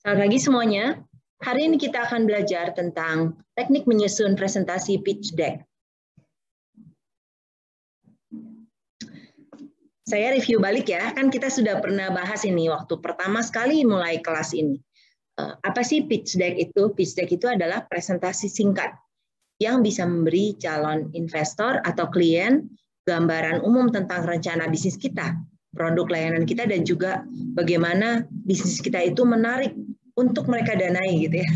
Selamat pagi semuanya. Hari ini kita akan belajar tentang teknik menyusun presentasi pitch deck. Saya review balik ya, kan kita sudah pernah bahas ini waktu pertama sekali mulai kelas ini. Apa sih pitch deck itu? Pitch deck itu adalah presentasi singkat yang bisa memberi calon investor atau klien gambaran umum tentang rencana bisnis kita, produk layanan kita, dan juga bagaimana bisnis kita itu menarik untuk mereka danai gitu ya.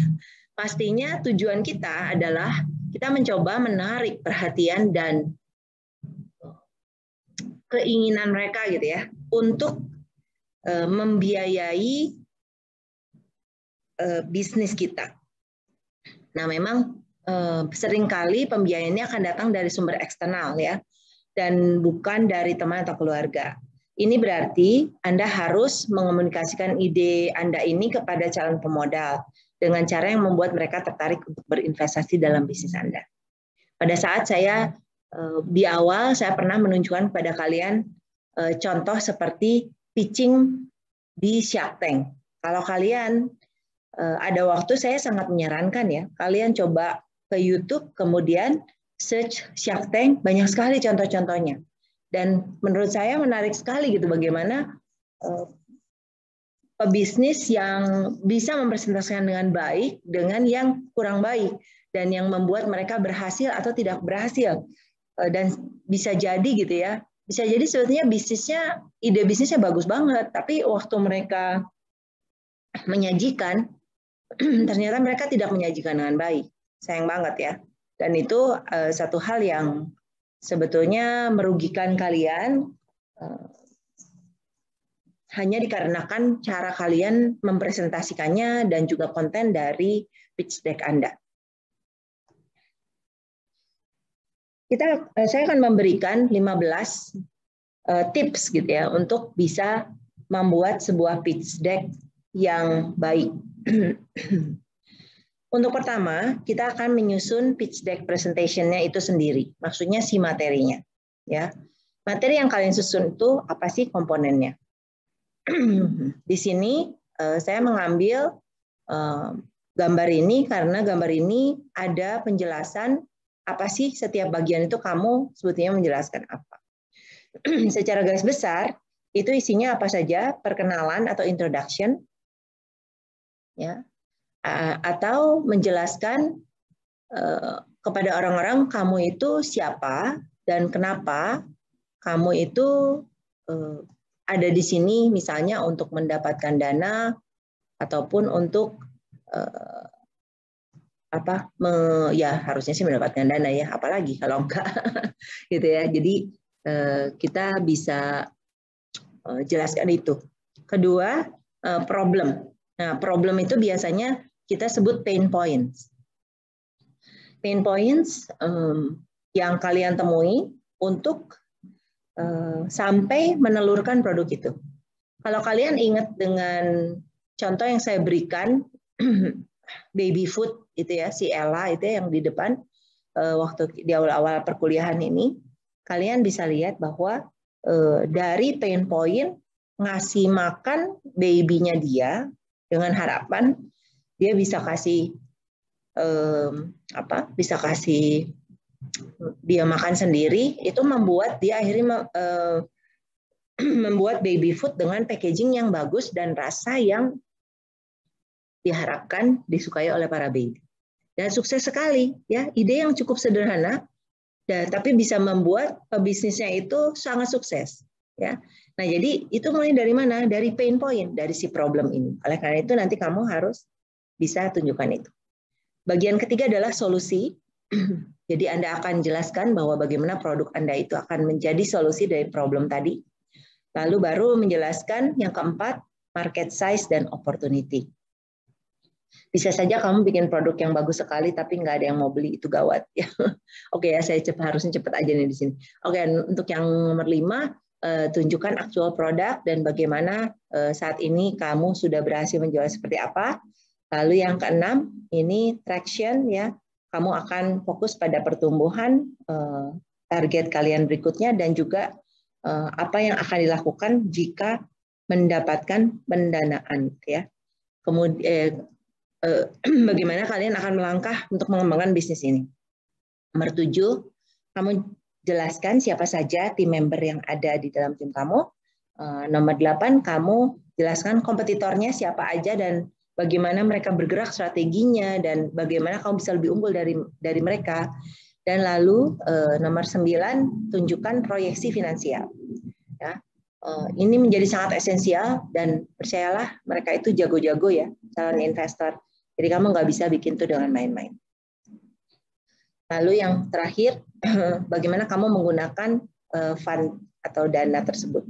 Pastinya tujuan kita adalah kita mencoba menarik perhatian dan keinginan mereka gitu ya untuk membiayai bisnis kita. Nah, memang seringkali pembiayaannya akan datang dari sumber eksternal ya, dan bukan dari teman atau keluarga. Ini berarti Anda harus mengomunikasikan ide Anda ini kepada calon pemodal dengan cara yang membuat mereka tertarik untuk berinvestasi dalam bisnis Anda. Pada saat saya di awal, saya pernah menunjukkan kepada kalian contoh seperti pitching di Shark Tank. Kalau kalian ada waktu, saya sangat menyarankan ya, kalian coba ke YouTube, kemudian search Shark Tank, banyak sekali contoh-contohnya. Dan menurut saya menarik sekali gitu bagaimana pebisnis yang bisa mempresentasikan dengan baik dengan yang kurang baik, dan yang membuat mereka berhasil atau tidak berhasil. Dan bisa jadi gitu ya, bisa jadi sebetulnya ide bisnisnya bagus banget, tapi waktu mereka menyajikan, ternyata mereka tidak menyajikan dengan baik. Sayang banget ya. Dan itu satu hal yang sebetulnya merugikan kalian hanya dikarenakan cara kalian mempresentasikannya dan juga konten dari pitch deck Anda. Saya akan memberikan 15 tips gitu ya untuk bisa membuat sebuah pitch deck yang baik. Untuk pertama, kita akan menyusun pitch deck presentation-nya itu sendiri. Maksudnya si materinya. Ya. Materi yang kalian susun itu apa sih komponennya? Di sini saya mengambil gambar ini karena gambar ini ada penjelasan apa sih setiap bagian itu kamu sebetulnya menjelaskan apa. Secara garis besar, itu isinya apa saja, perkenalan atau introduction, ya, atau menjelaskan kepada orang-orang kamu itu siapa dan kenapa kamu itu ada di sini, misalnya untuk mendapatkan dana ataupun untuk ya harusnya sih mendapatkan dana ya, apalagi kalau enggak gitu ya. Jadi kita bisa jelaskan itu. Kedua, problem. Nah, problem itu biasanya kita sebut pain points. Pain points yang kalian temui untuk sampai menelurkan produk itu. Kalau kalian ingat dengan contoh yang saya berikan, baby food itu ya, si Ella itu yang di depan waktu di awal-awal perkuliahan ini, kalian bisa lihat bahwa dari pain point ngasih makan babynya dia dengan harapan dia bisa kasih bisa kasih dia makan sendiri, itu membuat dia akhirnya membuat baby food dengan packaging yang bagus dan rasa yang diharapkan disukai oleh para baby. Dan sukses sekali ya, ide yang cukup sederhana tapi bisa membuat pebisnisnya itu sangat sukses ya. Nah, jadi itu mulai dari mana? Dari pain point, dari si problem ini. Oleh karena itu nanti kamu harus bisa tunjukkan itu. Bagian ketiga adalah solusi. Jadi Anda akan jelaskan bahwa bagaimana produk Anda itu akan menjadi solusi dari problem tadi. Lalu baru menjelaskan yang keempat, market size dan opportunity. Bisa saja kamu bikin produk yang bagus sekali tapi nggak ada yang mau beli, itu gawat ya. Oke ya, saya harusnya cepat aja nih di sini. Oke, untuk yang nomor 5, tunjukkan actual produk dan bagaimana saat ini kamu sudah berhasil menjual seperti apa. Lalu yang keenam, ini traction ya. Kamu akan fokus pada pertumbuhan target kalian berikutnya dan juga apa yang akan dilakukan jika mendapatkan pendanaan ya. kemudian bagaimana kalian akan melangkah untuk mengembangkan bisnis ini. Nomor 7, kamu jelaskan siapa saja tim member yang ada di dalam tim kamu. Nomor 8, kamu jelaskan kompetitornya siapa aja dan bagaimana mereka bergerak strateginya dan bagaimana kamu bisa lebih unggul dari mereka. Dan lalu nomor 9, tunjukkan proyeksi finansial. Ya. Ini menjadi sangat esensial dan percayalah mereka itu jago-jago ya, calon investor. Jadi kamu nggak bisa bikin itu dengan main-main. Lalu yang terakhir, bagaimana kamu menggunakan fund atau dana tersebut.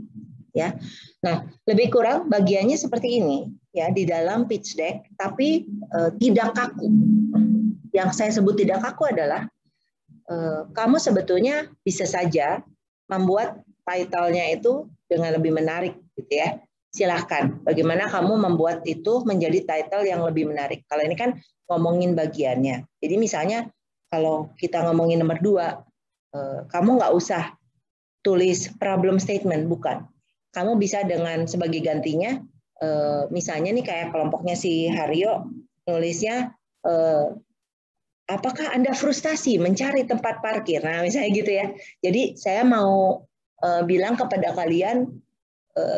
Ya, nah lebih kurang bagiannya seperti ini ya di dalam pitch deck, tapi tidak kaku. Yang saya sebut tidak kaku adalah kamu sebetulnya bisa saja membuat title-nya itu dengan lebih menarik, gitu ya. Silahkan, bagaimana kamu membuat itu menjadi title yang lebih menarik. Kalau ini kan ngomongin bagiannya. Jadi misalnya kalau kita ngomongin nomor 2, kamu nggak usah tulis problem statement, bukan. Kamu bisa dengan sebagai gantinya, misalnya nih kayak kelompoknya si Haryo, nulisnya, apakah Anda frustasi mencari tempat parkir? Nah misalnya gitu ya. Jadi saya mau bilang kepada kalian,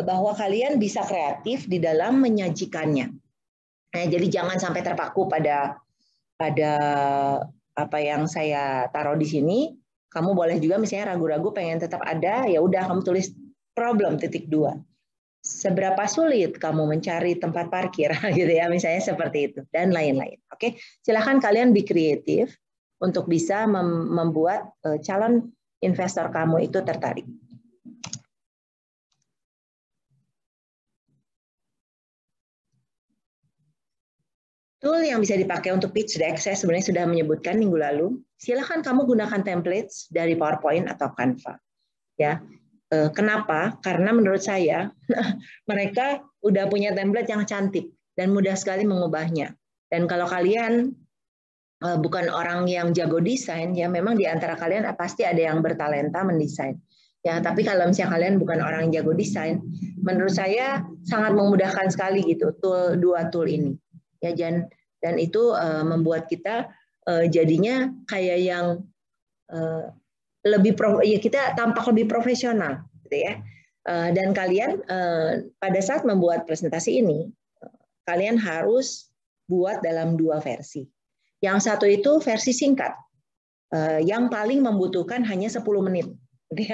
bahwa kalian bisa kreatif di dalam menyajikannya. Nah, jadi jangan sampai terpaku pada apa yang saya taruh di sini. Kamu boleh juga misalnya ragu-ragu pengen tetap ada, ya udah kamu tulis problem titik 2. Seberapa sulit kamu mencari tempat parkir gitu ya, misalnya seperti itu dan lain-lain. Oke, silakan kalian be kreatif untuk bisa membuat calon investor kamu itu tertarik. Tool yang bisa dipakai untuk pitch deck, saya sebenarnya sudah menyebutkan minggu lalu. Silakan kamu gunakan templates dari PowerPoint atau Canva. Ya, kenapa? Karena menurut saya mereka udah punya template yang cantik dan mudah sekali mengubahnya. Dan kalau kalian bukan orang yang jago desain, ya memang di antara kalian pasti ada yang bertalenta mendesain. Ya, tapi kalau misalnya kalian bukan orang yang jago desain, menurut saya sangat memudahkan sekali gitu dua tool ini. Ya, dan itu membuat kita jadinya kayak yang ya kita tampak lebih profesional, gitu ya. Dan kalian pada saat membuat presentasi ini, kalian harus buat dalam 2 versi. Yang satu itu versi singkat, yang paling membutuhkan hanya 10 menit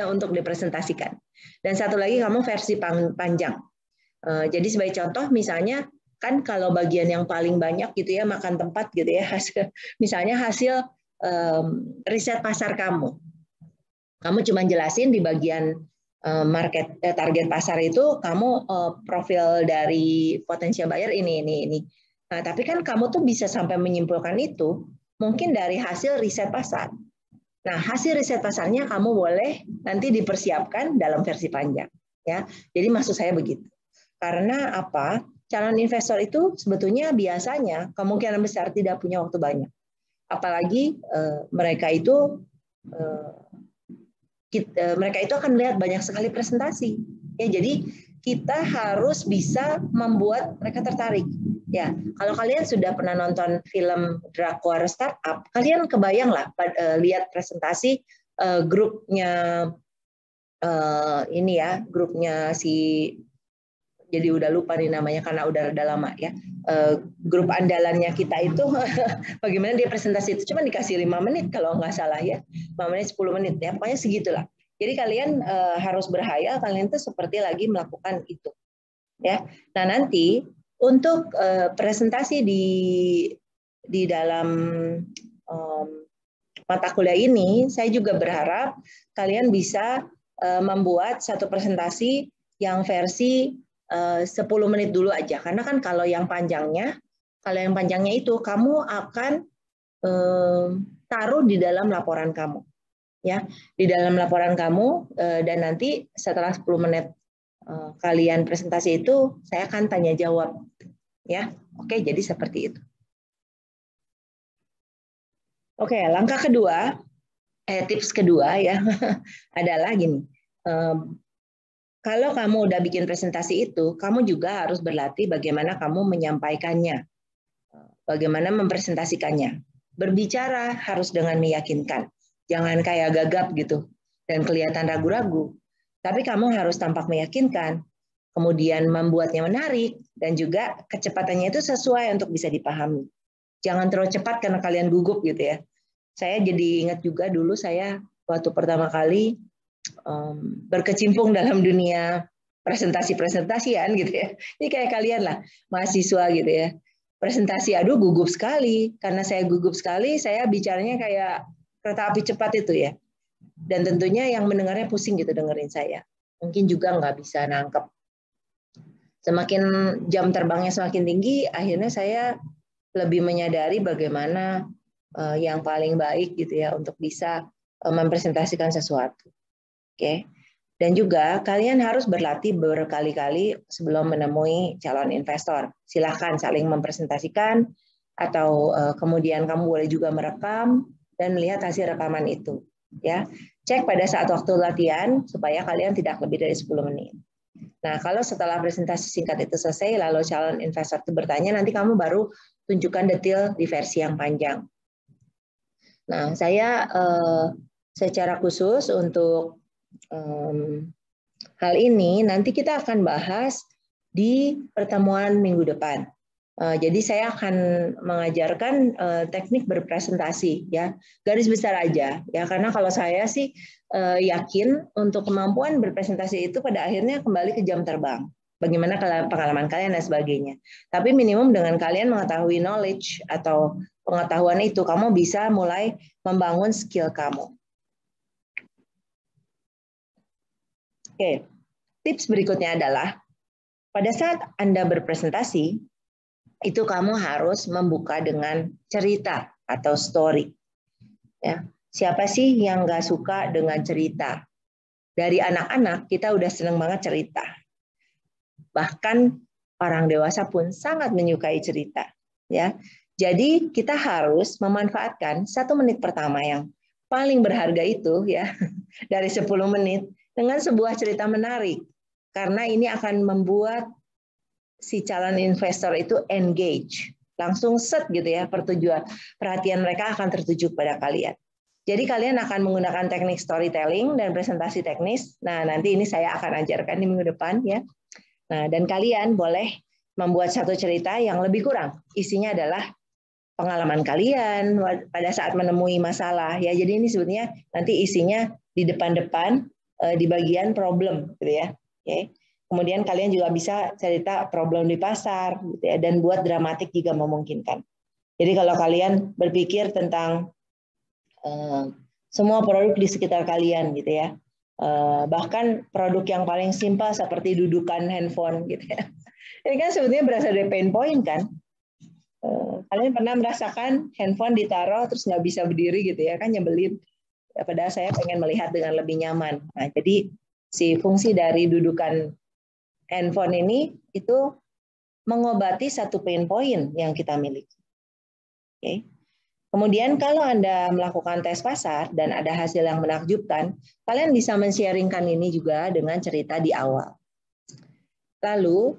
untuk dipresentasikan. Dan satu lagi kamu versi panjang. Jadi sebagai contoh misalnya kan kalau bagian yang paling banyak gitu ya makan tempat gitu ya, misalnya hasil riset pasar kamu cuma jelasin di bagian target pasar itu kamu profil dari potensial buyer ini. Nah tapi kan kamu tuh bisa sampai menyimpulkan itu mungkin dari hasil riset pasar. Nah hasil riset pasarnya kamu boleh nanti dipersiapkan dalam versi panjang ya. Jadi maksud saya begitu. Karena apa? Calon investor itu sebetulnya biasanya kemungkinan besar tidak punya waktu banyak. Apalagi mereka itu akan melihat banyak sekali presentasi. Ya, jadi kita harus bisa membuat mereka tertarik. Ya, kalau kalian sudah pernah nonton film drakor startup, kalian kebayang lah lihat presentasi grupnya ini ya, grupnya si jadi udah lupa nih namanya karena udah lama ya. Grup andalannya kita itu bagaimana dia presentasi itu cuma dikasih 5 menit kalau nggak salah ya. 5 menit 10 menit ya, pokoknya segitulah. Jadi kalian harus berhayal kalian itu seperti lagi melakukan itu. Ya. Nah, nanti untuk presentasi di dalam mata kuliah ini saya juga berharap kalian bisa membuat satu presentasi yang versi 10 menit dulu aja, karena kan kalau yang panjangnya itu kamu akan taruh di dalam laporan kamu, ya, di dalam laporan kamu dan nanti setelah 10 menit kalian presentasi itu saya akan tanya jawab, ya, oke, jadi seperti itu. Oke, langkah kedua, tips kedua ya adalah gini. kalau kamu udah bikin presentasi itu, kamu juga harus berlatih bagaimana kamu menyampaikannya, bagaimana mempresentasikannya. Berbicara harus dengan meyakinkan, jangan kayak gagap gitu dan kelihatan ragu-ragu. Tapi kamu harus tampak meyakinkan, kemudian membuatnya menarik, dan juga kecepatannya itu sesuai untuk bisa dipahami. Jangan terlalu cepat karena kalian gugup gitu ya. Saya jadi ingat juga dulu saya waktu pertama kali berkecimpung dalam dunia presentasi-presentasian gitu ya. Ini kayak kalian lah, mahasiswa gitu ya. Presentasi, aduh gugup sekali. Karena saya gugup sekali, saya bicaranya kayak kereta api cepat itu ya. Dan tentunya yang mendengarnya pusing gitu dengerin saya. Mungkin juga nggak bisa nangkep. Semakin jam terbangnya semakin tinggi, akhirnya saya lebih menyadari bagaimana yang paling baik gitu ya untuk bisa mempresentasikan sesuatu. Oke. Dan juga kalian harus berlatih berkali-kali sebelum menemui calon investor. Silahkan saling mempresentasikan atau kemudian kamu boleh juga merekam dan melihat hasil rekaman itu. Ya, cek pada saat waktu latihan supaya kalian tidak lebih dari 10 menit. Nah, kalau setelah presentasi singkat itu selesai, lalu calon investor itu bertanya, nanti kamu baru tunjukkan detail di versi yang panjang. Nah, saya secara khusus untuk hal ini nanti kita akan bahas di pertemuan minggu depan. Jadi saya akan mengajarkan teknik berpresentasi ya, garis besar aja ya, karena kalau saya sih yakin untuk kemampuan berpresentasi itu pada akhirnya kembali ke jam terbang. Bagaimana pengalaman kalian dan sebagainya. Tapi minimum dengan kalian mengetahui knowledge atau pengetahuan itu, kamu bisa mulai membangun skill kamu. Oke, tips berikutnya adalah pada saat Anda berpresentasi, itu kamu harus membuka dengan cerita atau story. Ya, siapa sih yang nggak suka dengan cerita? Dari anak-anak kita udah seneng banget cerita. Bahkan orang dewasa pun sangat menyukai cerita. Ya, jadi kita harus memanfaatkan 1 menit pertama yang paling berharga itu ya dari 10 menit dengan sebuah cerita menarik. Karena ini akan membuat si calon investor itu engage, langsung set gitu ya, perhatian mereka akan tertuju pada kalian. Jadi kalian akan menggunakan teknik storytelling dan presentasi teknis. Nah, nanti ini saya akan ajarkan di minggu depan ya. Nah, dan kalian boleh membuat satu cerita yang lebih kurang. Isinya adalah pengalaman kalian pada saat menemui masalah ya. Jadi ini sebetulnya nanti isinya di depan-depan di bagian problem gitu ya. Oke. Kemudian kalian juga bisa cerita problem di pasar gitu ya, dan buat dramatik jika memungkinkan. Jadi kalau kalian berpikir tentang semua produk di sekitar kalian gitu ya. Bahkan produk yang paling simpel seperti dudukan handphone gitu ya. Ini kan sebetulnya berasal dari pain point kan. Kalian pernah merasakan handphone ditaruh terus nggak bisa berdiri gitu ya, kan nyebelin. Padahal saya pengen melihat dengan lebih nyaman. Nah, jadi si fungsi dari dudukan handphone ini itu mengobati satu pain point yang kita miliki. Oke. Kemudian kalau Anda melakukan tes pasar dan ada hasil yang menakjubkan, kalian bisa men-sharingkan ini juga dengan cerita di awal. Lalu,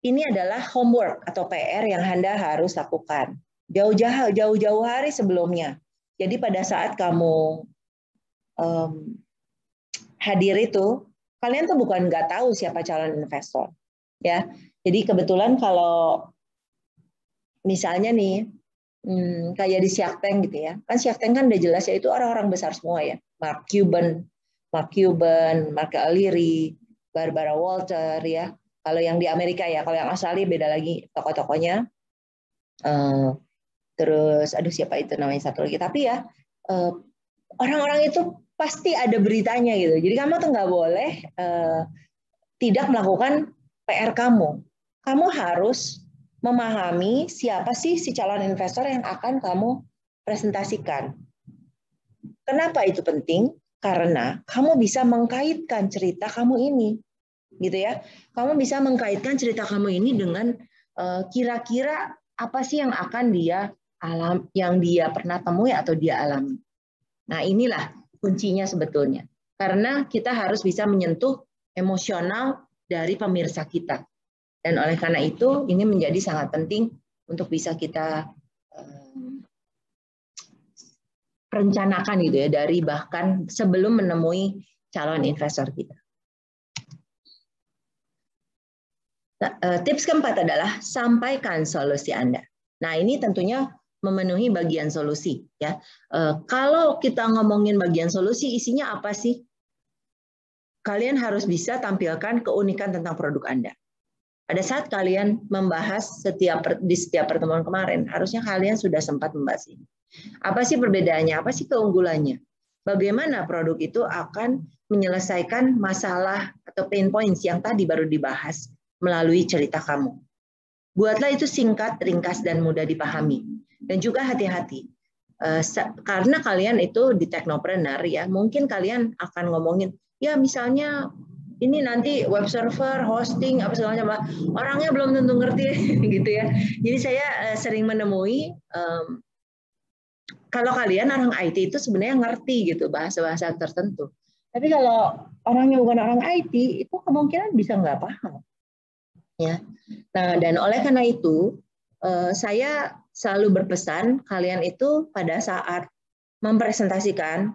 ini adalah homework atau PR yang Anda harus lakukan jauh-jauh hari sebelumnya. Jadi pada saat kamu hadir itu, kalian tuh bukan nggak tahu siapa calon investor, ya. Jadi kebetulan kalau misalnya nih, kayak di Shark Tank gitu ya, kan Shark Tank kan udah jelas ya itu orang-orang besar semua ya, Mark Cuban, Mark O'Leary, Barbara Walter ya. Kalau yang di Amerika ya, kalau yang Australia beda lagi tokoh-tokohnya. Terus, aduh siapa itu namanya satu lagi. Tapi ya orang-orang itu pasti ada beritanya gitu. Jadi kamu tuh nggak boleh tidak melakukan PR kamu. Kamu harus memahami siapa sih si calon investor yang akan kamu presentasikan. Kenapa itu penting? Karena kamu bisa mengkaitkan cerita kamu ini, gitu ya. Kamu bisa mengkaitkan cerita kamu ini dengan kira-kira apa sih yang akan yang dia pernah temui atau dia alami. Nah, inilah kuncinya sebetulnya. Karena kita harus bisa menyentuh emosional dari pemirsa kita. Dan oleh karena itu, ini menjadi sangat penting untuk bisa kita rencanakan gitu ya, dari bahkan sebelum menemui calon investor kita. Tips keempat adalah sampaikan solusi Anda. Nah, ini tentunya memenuhi bagian solusi ya. Kalau kita ngomongin bagian solusi, isinya apa sih? Kalian harus bisa tampilkan keunikan tentang produk Anda. Pada saat kalian membahas di setiap pertemuan kemarin, harusnya kalian sudah sempat membahas ini. Apa sih perbedaannya? Apa sih keunggulannya? Bagaimana produk itu akan menyelesaikan masalah atau pain points yang tadi baru dibahas melalui cerita kamu. Buatlah itu singkat, ringkas, dan mudah dipahami. Dan juga hati-hati. Karena kalian itu di Technopreneur, ya, mungkin kalian akan ngomongin, ya misalnya ini nanti web server, hosting, apa segala macam. Orangnya belum tentu ngerti, gitu ya. Jadi saya sering menemui, kalau kalian orang IT itu sebenarnya ngerti gitu bahasa-bahasa tertentu. Tapi kalau orangnya bukan orang IT, itu kemungkinan bisa nggak paham. Ya. Nah, dan oleh karena itu, saya selalu berpesan kalian itu pada saat mempresentasikan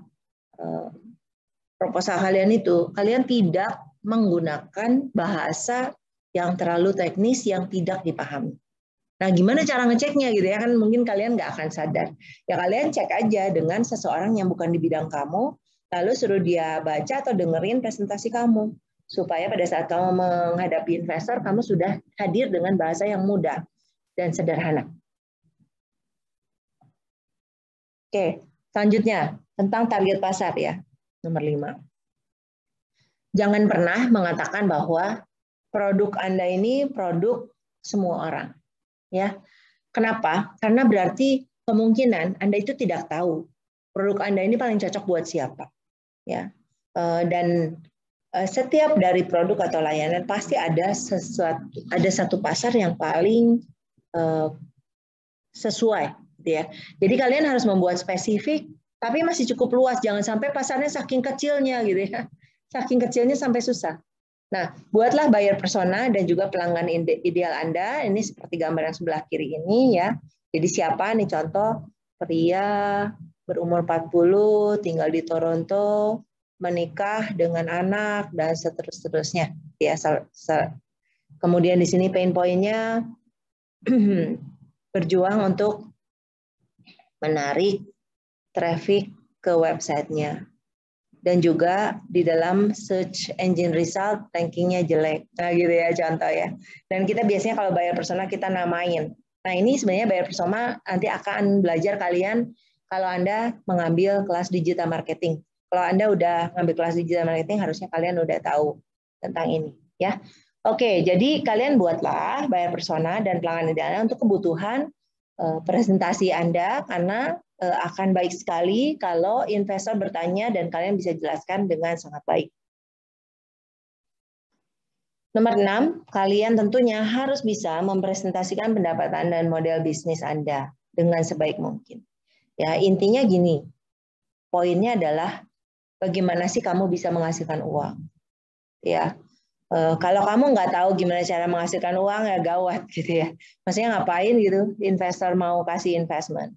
proposal kalian itu, kalian tidak menggunakan bahasa yang terlalu teknis yang tidak dipahami. Nah, gimana cara ngeceknya gitu ya, kan mungkin kalian nggak akan sadar. Ya kalian cek aja dengan seseorang yang bukan di bidang kamu, lalu suruh dia baca atau dengerin presentasi kamu. Supaya pada saat kamu menghadapi investor, kamu sudah hadir dengan bahasa yang mudah dan sederhana. Oke, selanjutnya tentang target pasar ya, nomor 5. Jangan pernah mengatakan bahwa produk Anda ini produk semua orang. Ya, kenapa? Karena berarti kemungkinan Anda itu tidak tahu produk Anda ini paling cocok buat siapa. Ya, dan setiap dari produk atau layanan pasti ada satu pasar yang paling sesuai, gitu ya. Jadi kalian harus membuat spesifik, tapi masih cukup luas. Jangan sampai pasarnya saking kecilnya, gitu ya. Saking kecilnya sampai susah. Nah, buatlah buyer persona dan juga pelanggan ideal Anda. Ini seperti gambar yang sebelah kiri ini ya. Jadi siapa nih contoh pria berumur 40, tinggal di Toronto, menikah dengan anak dan seterusnya. Ya, kemudian di sini pain point-nya berjuang untuk menarik traffic ke websitenya. Dan juga di dalam search engine result rankingnya jelek. Nah gitu ya contoh ya. Dan kita biasanya kalau buyer persona kita namain. Nah ini sebenarnya buyer persona nanti akan belajar kalian kalau Anda mengambil kelas digital marketing. Kalau Anda udah ngambil kelas digital marketing harusnya kalian udah tahu tentang ini ya. Oke, jadi kalian buatlah buyer persona dan pelanggan idealnya untuk kebutuhan presentasi Anda karena akan baik sekali kalau investor bertanya dan kalian bisa jelaskan dengan sangat baik. Nomor 6, kalian tentunya harus bisa mempresentasikan pendapatan dan model bisnis Anda dengan sebaik mungkin. Ya, intinya gini, poinnya adalah bagaimana sih kamu bisa menghasilkan uang. Ya, kalau kamu nggak tahu gimana cara menghasilkan uang ya gawat gitu ya. Maksudnya ngapain gitu investor mau kasih investment.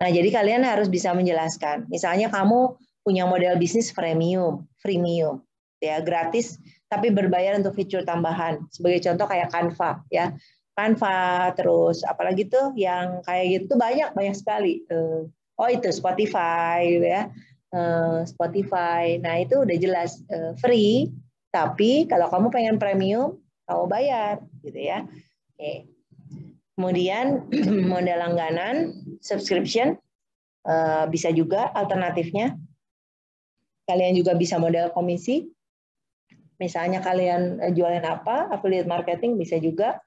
Nah, jadi kalian harus bisa menjelaskan. Misalnya kamu punya model bisnis freemium, ya gratis, tapi berbayar untuk fitur tambahan. Sebagai contoh kayak Canva, ya Canva, terus apalagi tuh yang kayak gitu banyak sekali. Oh itu Spotify, gitu ya, Spotify. Nah itu udah jelas free, tapi kalau kamu pengen premium, kamu bayar, gitu ya. Oke. Kemudian model langganan, subscription, bisa juga alternatifnya. Kalian juga bisa model komisi. Misalnya kalian jualan apa, affiliate marketing bisa juga.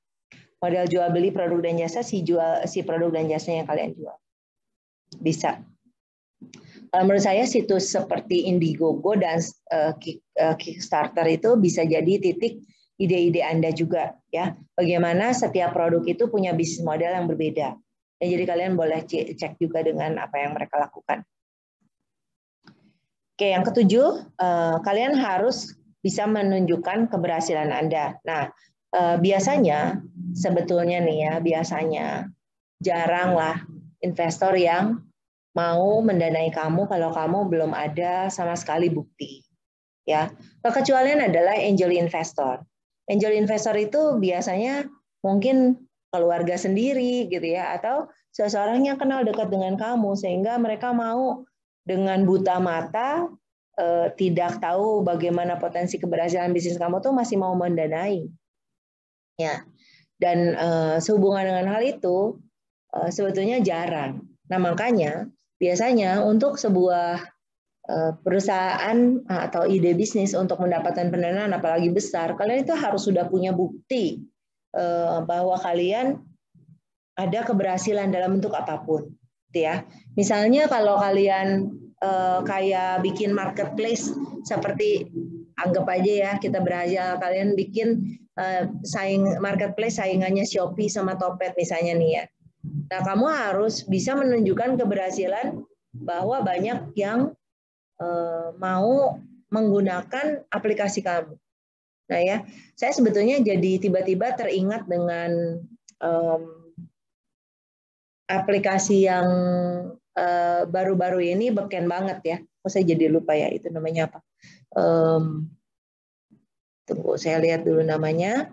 Model jual beli produk dan jasa, si produk dan jasanya yang kalian jual. Bisa. Kalau menurut saya situs seperti Indiegogo dan Kickstarter itu bisa jadi titik ide-ide Anda juga ya. Bagaimana setiap produk itu punya bisnis model yang berbeda. Ya, jadi kalian boleh cek juga dengan apa yang mereka lakukan. Oke, yang ketujuh, kalian harus bisa menunjukkan keberhasilan Anda. Nah, biasanya sebetulnya nih ya, biasanya jarang lah investor yang mau mendanai kamu kalau kamu belum ada sama sekali bukti. Ya, kekecualian adalah angel investor. Angel investor itu biasanya mungkin keluarga sendiri gitu ya, atau seseorang yang kenal dekat dengan kamu sehingga mereka mau dengan buta mata tidak tahu bagaimana potensi keberhasilan bisnis kamu tuh masih mau mendanai. Ya. Dan sehubungan dengan hal itu sebetulnya jarang. Nah, makanya biasanya untuk sebuah perusahaan atau ide bisnis untuk mendapatkan pendanaan apalagi besar, kalian itu harus sudah punya bukti bahwa kalian ada keberhasilan dalam bentuk apapun, gitu ya. Misalnya kalau kalian kayak bikin marketplace seperti anggap aja ya kita berhasil kalian bikin marketplace saingannya Shopee sama Topet misalnya nih ya. Nah, kamu harus bisa menunjukkan keberhasilan bahwa banyak yang mau menggunakan aplikasi kamu. Nah ya, saya sebetulnya jadi tiba-tiba teringat dengan aplikasi yang baru-baru ini beken banget ya. Oh, saya jadi lupa ya itu namanya apa. Tunggu saya lihat dulu namanya.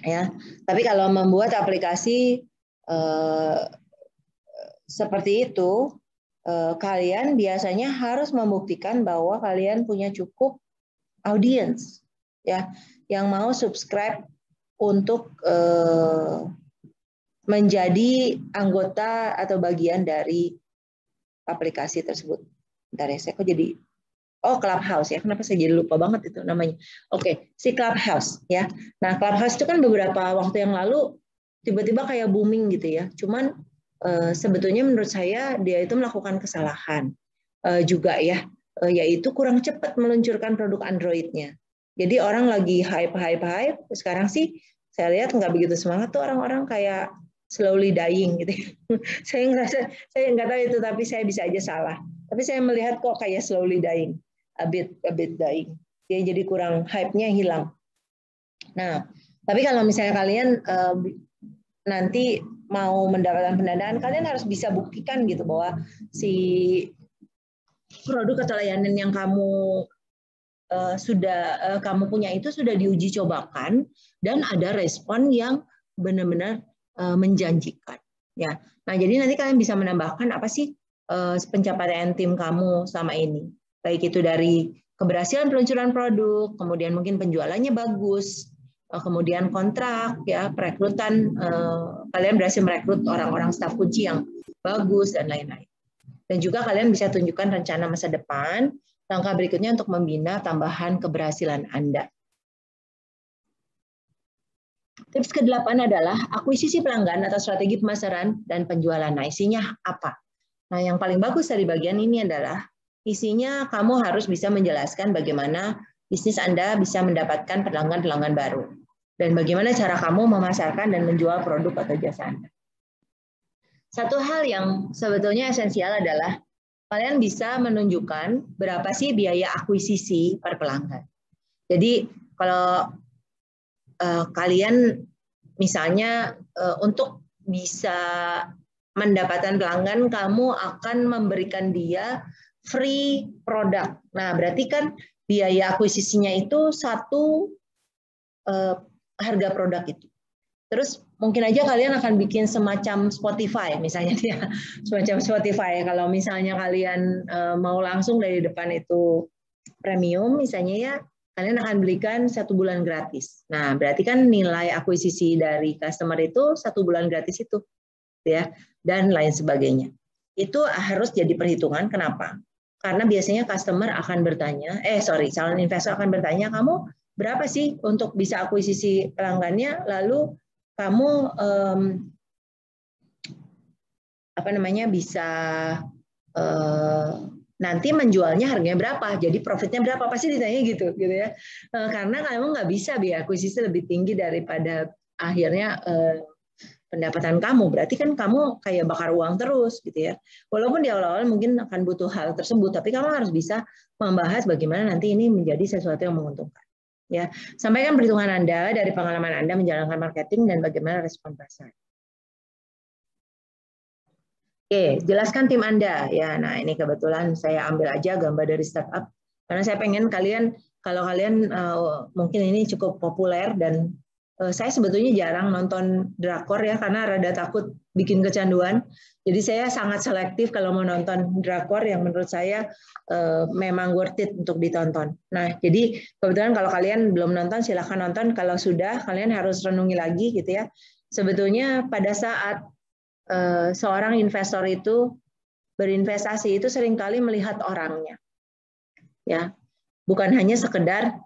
Ya, tapi kalau membuat aplikasi seperti itu, kalian biasanya harus membuktikan bahwa kalian punya cukup audiens, ya, yang mau subscribe untuk menjadi anggota atau bagian dari aplikasi tersebut. Bentar ya, saya kok jadi Clubhouse ya. Kenapa saya jadi lupa banget itu namanya? Oke, si Clubhouse ya. Nah, Clubhouse itu kan beberapa waktu yang lalu tiba-tiba kayak booming gitu ya. Cuman sebetulnya menurut saya dia itu melakukan kesalahan juga ya, yaitu kurang cepat meluncurkan produk Android-nya. Jadi orang lagi hype. Sekarang sih saya lihat nggak begitu semangat tuh orang-orang kayak slowly dying gitu. Saya ngerasa, saya nggak tahu itu, tapi saya bisa aja salah. Tapi saya melihat kok kayak slowly dying, a bit dying. Dia jadi kurang, hype-nya hilang. Nah, tapi kalau misalnya kalian nanti mau mendapatkan pendanaan, kalian harus bisa buktikan gitu bahwa si produk atau layanan yang kamu kamu punya itu sudah diuji cobakan dan ada respon yang benar-benar menjanjikan. Ya, nah jadi nanti kalian bisa menambahkan apa sih pencapaian tim kamu selama ini, baik itu dari keberhasilan peluncuran produk, kemudian mungkin penjualannya bagus, kemudian kontrak, ya perekrutan, kalian berhasil merekrut orang-orang staf kunci yang bagus dan lain-lain. Dan juga kalian bisa tunjukkan rencana masa depan, langkah berikutnya untuk membina tambahan keberhasilan Anda. Tips ke-8 adalah akuisisi pelanggan atau strategi pemasaran dan penjualan. Nah, isinya apa? Nah, yang paling bagus dari bagian ini adalah isinya kamu harus bisa menjelaskan bagaimana bisnis Anda bisa mendapatkan pelanggan-pelanggan baru dan bagaimana cara kamu memasarkan dan menjual produk atau jasa Anda. Satu hal yang sebetulnya esensial adalah kalian bisa menunjukkan berapa sih biaya akuisisi per pelanggan. Jadi kalau kalian misalnya untuk bisa mendapatkan pelanggan, kamu akan memberikan dia free produk. Nah, berarti kan biaya akuisisinya itu satu harga produk itu. Terus mungkin aja kalian akan bikin semacam Spotify misalnya ya, semacam Spotify. Kalau misalnya kalian mau langsung dari depan itu premium misalnya ya, kalian akan belikan 1 bulan gratis. Nah, berarti kan nilai akuisisi dari customer itu 1 bulan gratis itu, ya, dan lain sebagainya. Itu harus jadi perhitungan. Kenapa? Karena biasanya customer akan bertanya, calon investor akan bertanya, kamu berapa sih untuk bisa akuisisi pelanggannya? Lalu kamu bisa nanti menjualnya harganya berapa, jadi profitnya berapa, pasti ditanya gitu ya. Karena kamu nggak bisa biaya akuisisi lebih tinggi daripada akhirnya pendapatan kamu, berarti kan kamu kayak bakar uang terus gitu ya. Walaupun di awal-awal mungkin akan butuh hal tersebut, tapi kamu harus bisa membahas bagaimana nanti ini menjadi sesuatu yang menguntungkan. Ya, sampaikan perhitungan Anda dari pengalaman Anda menjalankan marketing dan bagaimana respon pasar. Oke, jelaskan tim Anda. Ya, nah ini kebetulan saya ambil aja gambar dari startup karena saya pengen kalian, kalau kalian mungkin ini cukup populer dan saya sebetulnya jarang nonton drakor ya karena rada takut bikin kecanduan. Jadi saya sangat selektif kalau mau nonton drakor yang menurut saya memang worth it untuk ditonton. Nah, jadi kebetulan kalau kalian belum nonton silahkan nonton. Kalau sudah kalian harus renungi lagi gitu ya. Sebetulnya pada saat seorang investor itu berinvestasi itu seringkali melihat orangnya, ya, bukan hanya sekedar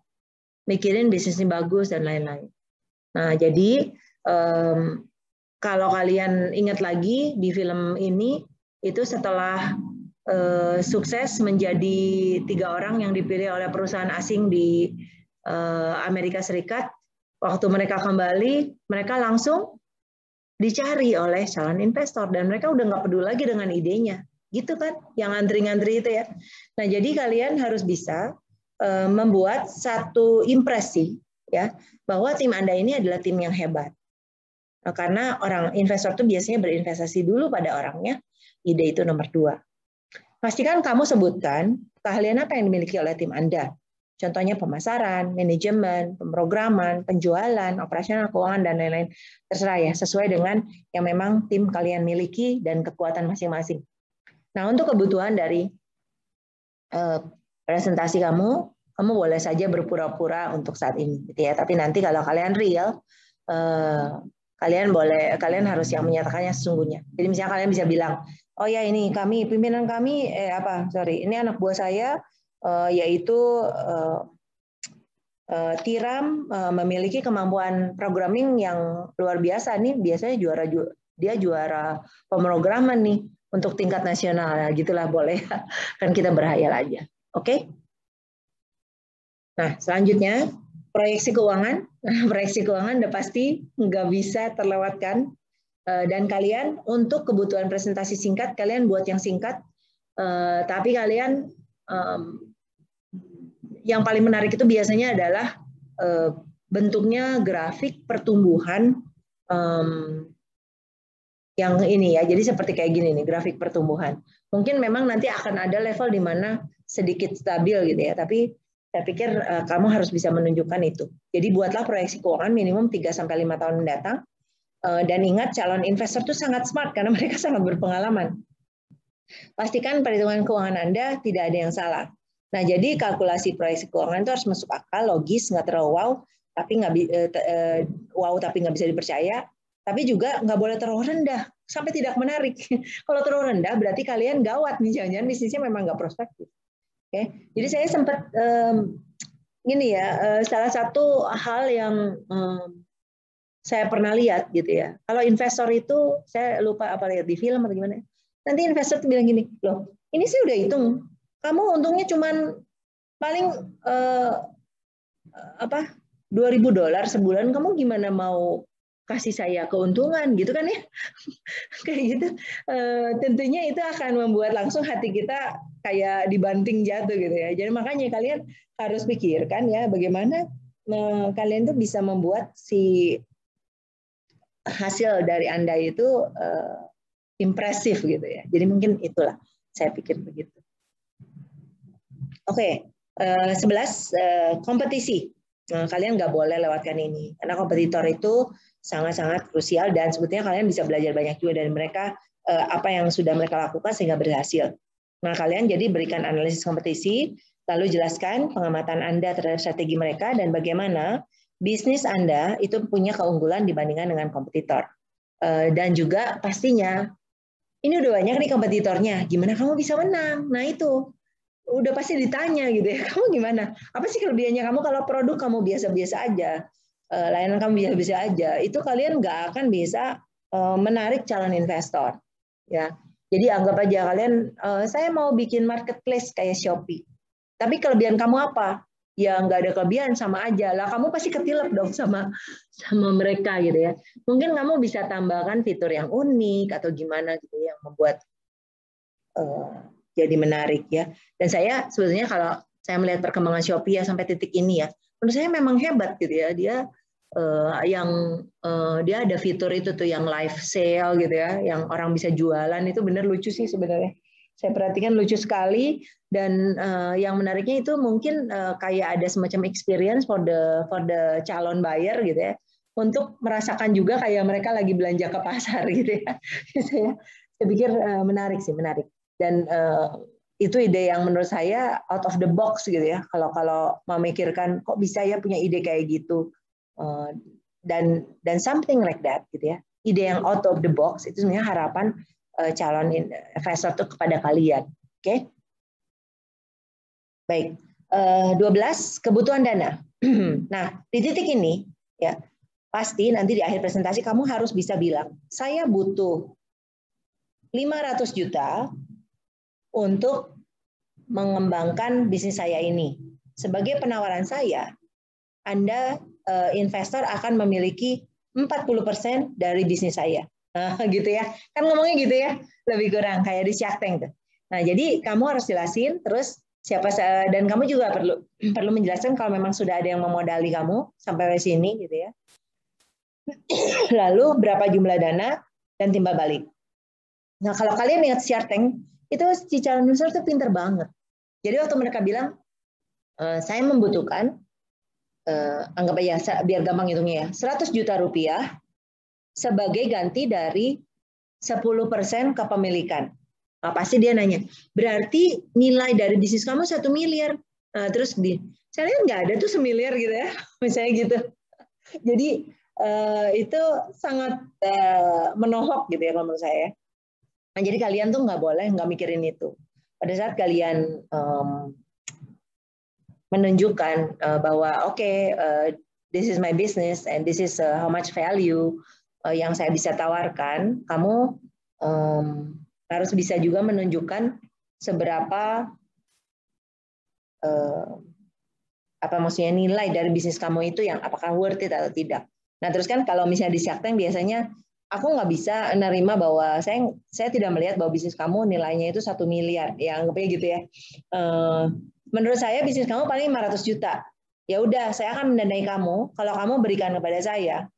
mikirin bisnisnya bagus dan lain-lain. Nah, jadi kalau kalian ingat lagi di film ini itu setelah sukses menjadi 3 orang yang dipilih oleh perusahaan asing di Amerika Serikat, waktu mereka kembali, mereka langsung dicari oleh calon investor dan mereka udah nggak peduli lagi dengan idenya, gitu kan? Yang ngantri-ngantri itu ya. Nah, jadi kalian harus bisa membuat satu impresi ya bahwa tim Anda ini adalah tim yang hebat. Nah, karena orang investor itu biasanya berinvestasi dulu pada orangnya. Ide itu nomor 2. Pastikan kamu sebutkan keahlian apa yang dimiliki oleh tim Anda. Contohnya pemasaran, manajemen, pemrograman, penjualan, operasional, keuangan, dan lain-lain. Terserah ya, sesuai dengan yang memang tim kalian miliki dan kekuatan masing-masing. Nah, untuk kebutuhan dari presentasi kamu boleh saja berpura-pura untuk saat ini, gitu ya. Tapi nanti kalau kalian real, kalian harus yang menyatakannya sesungguhnya. Jadi misalnya kalian bisa bilang, oh ya ini pimpinan kami, ini anak buah saya, yaitu Tiram memiliki kemampuan programming yang luar biasa nih, biasanya dia juara pemrograman nih untuk tingkat nasional. Nah, gitulah boleh, kan kita berhayal aja. Oke? Nah, selanjutnya proyeksi keuangan. Proyeksi keuangan udah pasti nggak bisa terlewatkan. Dan kalian untuk kebutuhan presentasi singkat, kalian buat yang singkat, tapi kalian yang paling menarik itu biasanya adalah bentuknya grafik pertumbuhan yang ini ya. Jadi seperti kayak gini nih, grafik pertumbuhan. Mungkin memang nanti akan ada level di mana sedikit stabil gitu ya, tapi saya pikir kamu harus bisa menunjukkan itu. Jadi buatlah proyeksi keuangan minimum 3-5 tahun mendatang. Dan ingat, calon investor itu sangat smart karena mereka sangat berpengalaman. Pastikan perhitungan keuangan Anda tidak ada yang salah. Nah, jadi kalkulasi proyeksi keuangan itu harus masuk akal, logis, nggak terlalu wow, tapi nggak bisa dipercaya, tapi juga nggak boleh terlalu rendah, sampai tidak menarik. Kalau terlalu rendah, berarti kalian gawat nih, jangan-jangan bisnisnya memang nggak prospektif. Oke, jadi saya sempat salah satu hal yang saya pernah lihat gitu ya. Kalau investor itu, saya lupa apa lihat di film atau gimana. Nanti investor tuh bilang gini, loh, ini sih udah hitung. Kamu untungnya cuman paling $2.000 sebulan. Kamu gimana mau kasih saya keuntungan gitu kan ya? Kayak gitu. Tentunya itu akan membuat langsung hati kita kayak dibanting jatuh gitu ya. Jadi makanya kalian harus pikirkan ya bagaimana kalian tuh bisa membuat si hasil dari Anda itu impresif gitu ya. Jadi mungkin itulah saya pikir begitu. Oke, 11 kompetisi. Nah, kalian nggak boleh lewatkan ini karena kompetitor itu sangat-sangat krusial dan sebetulnya kalian bisa belajar banyak juga dari mereka apa yang sudah mereka lakukan sehingga berhasil. Nah, kalian jadi berikan analisis kompetisi, lalu jelaskan pengamatan Anda terhadap strategi mereka dan bagaimana bisnis Anda itu punya keunggulan dibandingkan dengan kompetitor. Dan juga pastinya ini udah banyak nih kompetitornya, gimana kamu bisa menang? Nah itu udah pasti ditanya gitu ya, kamu gimana? Apa sih kelebihannya kamu kalau produk kamu biasa-biasa aja, layanan kamu biasa-biasa aja, itu kalian nggak akan bisa menarik calon investor. Ya, jadi anggap aja kalian, saya mau bikin marketplace kayak Shopee. Tapi kelebihan kamu apa? ya nggak ada kelebihan, sama aja lah, kamu pasti ketilep dong sama mereka gitu ya. Mungkin kamu bisa tambahkan fitur yang unik atau gimana gitu yang membuat jadi menarik ya. Dan saya sebetulnya kalau saya melihat perkembangan Shopee ya sampai titik ini ya, menurut saya memang hebat gitu ya. Dia dia ada fitur itu tuh yang live sale gitu ya, yang orang bisa jualan, itu benar lucu sih sebenarnya. Saya perhatikan lucu sekali, dan yang menariknya itu mungkin kayak ada semacam experience for the calon buyer gitu ya, untuk merasakan juga kayak mereka lagi belanja ke pasar gitu ya. Saya pikir menarik sih, menarik. Dan itu ide yang menurut saya out of the box gitu ya. Kalau memikirkan kok bisa ya punya ide kayak gitu, dan something like that gitu ya. Ide yang out of the box itu sebenarnya harapan calon investor itu kepada kalian. Oke? Baik. 12, kebutuhan dana. Nah, di titik ini ya pasti nanti di akhir presentasi kamu harus bisa bilang, saya butuh 500 juta untuk mengembangkan bisnis saya ini. Sebagai penawaran saya, Anda investor akan memiliki 40% dari bisnis saya. Nah, gitu ya. Kan ngomongnya gitu ya. Lebih kurang kayak di Shark Tank tuh. Nah, jadi kamu harus jelasin, terus siapa, dan kamu juga perlu menjelaskan kalau memang sudah ada yang memodali kamu sampai sini gitu ya. Lalu berapa jumlah dana dan timbal balik. Nah, kalau kalian lihat Shark Tank, itu si calon investor itu pinter banget. Jadi waktu mereka bilang, saya membutuhkan, anggap aja biar gampang hitungnya ya, 100 juta rupiah sebagai ganti dari 10% kepemilikan. Nah, pasti dia nanya, berarti nilai dari bisnis kamu 1 miliar. Nah, terus saya lihat nggak ada tuh 1 miliar gitu ya, misalnya gitu. Jadi itu sangat menohok gitu ya kalau menurut saya. Nah, jadi kalian tuh nggak boleh nggak mikirin itu. Pada saat kalian menunjukkan bahwa this is my business and this is how much value yang saya bisa tawarkan, kamu harus bisa juga menunjukkan seberapa maksudnya nilai dari bisnis kamu itu yang apakah worth it atau tidak. Nah, terus kan kalau misalnya di Shark Tank biasanya aku nggak bisa menerima bahwa saya tidak melihat bahwa bisnis kamu nilainya itu 1 miliar, ya anggapnya gitu ya. Menurut saya bisnis kamu paling 500 juta. Ya udah, saya akan mendanai kamu kalau kamu berikan kepada saya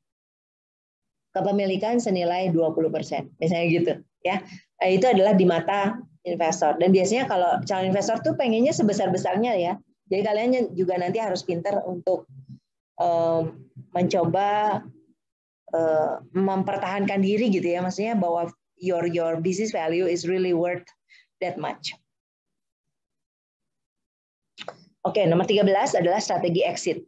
kepemilikan senilai 20%, misalnya gitu ya. Itu adalah di mata investor. Dan biasanya kalau calon investor tuh pengennya sebesar-besarnya ya. Jadi kalian juga nanti harus pintar untuk mencoba mempertahankan diri gitu ya. Maksudnya bahwa your business value is really worth that much. Oke, nomor 13 adalah strategi exit.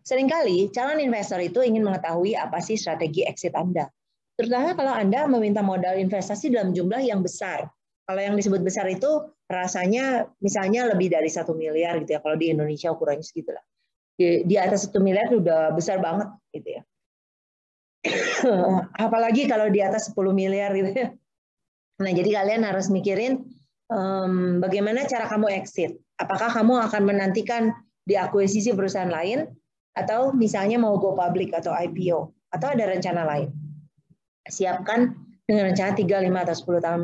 Seringkali calon investor itu ingin mengetahui apa sih strategi exit Anda. Terutama kalau Anda meminta modal investasi dalam jumlah yang besar. Kalau yang disebut besar itu rasanya misalnya lebih dari 1 miliar gitu ya. Kalau di Indonesia ukurannya segitulah. Di atas 1 miliar udah besar banget gitu ya. Apalagi kalau di atas 10 miliar gitu ya. Nah, jadi kalian harus mikirin bagaimana cara kamu exit. Apakah kamu akan menantikan diakuisisi perusahaan lain, atau misalnya mau go public atau IPO, atau ada rencana lain. Siapkan dengan rencana 3, 5, atau 10 tahun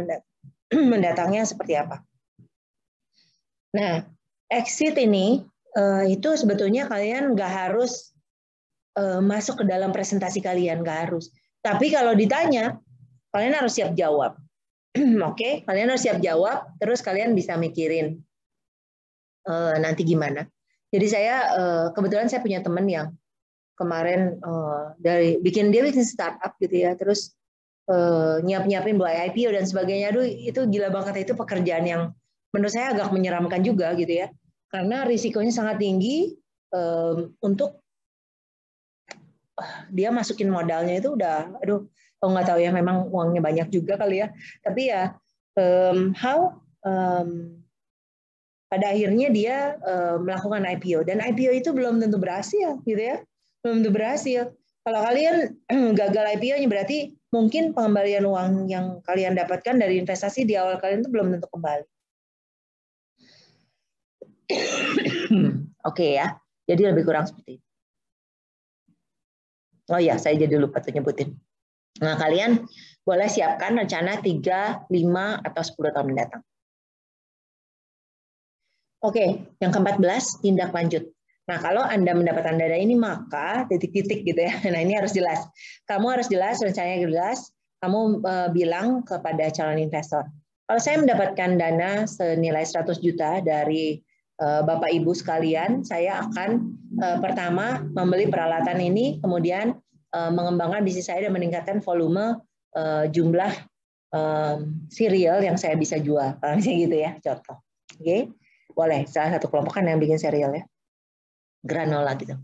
mendatangnya seperti apa. Nah, exit ini itu sebetulnya kalian nggak harus masuk ke dalam presentasi kalian, nggak harus. Tapi kalau ditanya, kalian harus siap jawab. Oke, kalian harus siap jawab, terus kalian bisa mikirin nanti gimana. Jadi saya kebetulan saya punya teman yang kemarin bikin startup gitu ya, terus nyiapin buat IPO dan sebagainya. Aduh, itu gila banget, itu pekerjaan yang menurut saya agak menyeramkan juga gitu ya, karena risikonya sangat tinggi untuk dia masukin modalnya itu udah, aduh, kalau nggak tahu ya, memang uangnya banyak juga kali ya. Tapi ya pada akhirnya dia melakukan IPO, dan IPO itu belum tentu berhasil gitu ya, belum tentu berhasil. Kalau kalian gagal IPO-nya berarti mungkin pengembalian uang yang kalian dapatkan dari investasi di awal kalian itu belum tentu kembali. Oke ya. Jadi lebih kurang seperti itu. Oh iya, saya jadi lupa tuh nyebutin. Nah, kalian boleh siapkan rencana 3, 5, atau 10 tahun mendatang. Oke, yang ke-14, tindak lanjut. Nah, kalau Anda mendapatkan dana ini, maka titik-titik gitu ya. Nah, ini harus jelas. Kamu harus jelas, rencananya jelas. Kamu bilang kepada calon investor, kalau saya mendapatkan dana senilai 100 juta dari Bapak Ibu sekalian, saya akan pertama membeli peralatan ini, kemudian mengembangkan bisnis saya dan meningkatkan volume jumlah serial yang saya bisa jual. Misalnya gitu ya, contoh. Oke. Boleh, salah satu kelompok kan yang bikin serial ya. Granola gitu.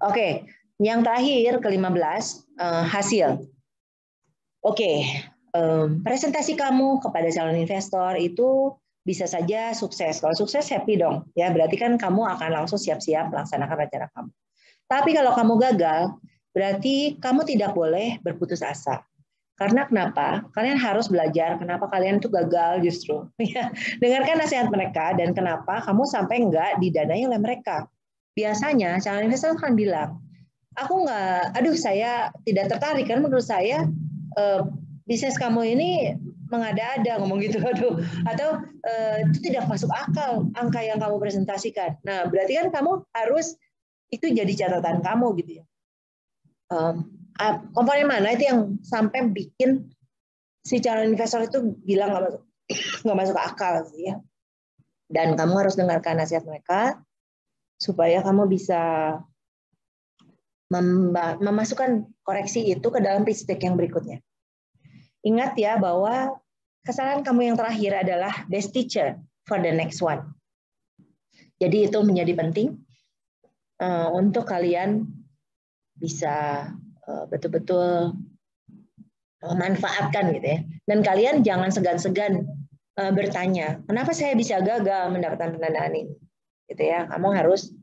Oke, yang terakhir ke-15, hasil. Oke, presentasi kamu kepada calon investor itu bisa saja sukses. Kalau sukses happy dong, ya berarti kan kamu akan langsung siap-siap melaksanakan rencana kamu. Tapi kalau kamu gagal, berarti kamu tidak boleh berputus asa. Karena kenapa? Kalian harus belajar kenapa kalian itu gagal justru. Dengarkan nasihat mereka dan kenapa kamu sampai enggak didanai oleh mereka. Biasanya calon investor akan bilang, aku enggak, aduh saya tidak tertarik kan menurut saya bisnis kamu ini mengada-ada ngomong gitu, aduh, atau itu tidak masuk akal angka yang kamu presentasikan. Nah berarti kan kamu harus itu jadi catatan kamu gitu ya. Komponen mana itu yang sampai bikin si calon investor itu bilang nggak masuk akal sih ya. Dan kamu harus dengarkan nasihat mereka supaya kamu bisa memasukkan koreksi itu ke dalam pitch deck yang berikutnya. Ingat ya bahwa kesalahan kamu yang terakhir adalah best teacher for the next one. Jadi itu menjadi penting untuk kalian bisa betul-betul memanfaatkan gitu ya. Dan kalian jangan segan-segan bertanya, kenapa saya bisa gagal mendapatkan pendanaan ini? Gitu ya. Kamu harus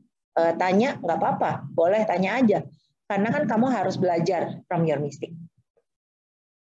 tanya, nggak apa-apa, boleh tanya aja. Karena kan kamu harus belajar from your mistake.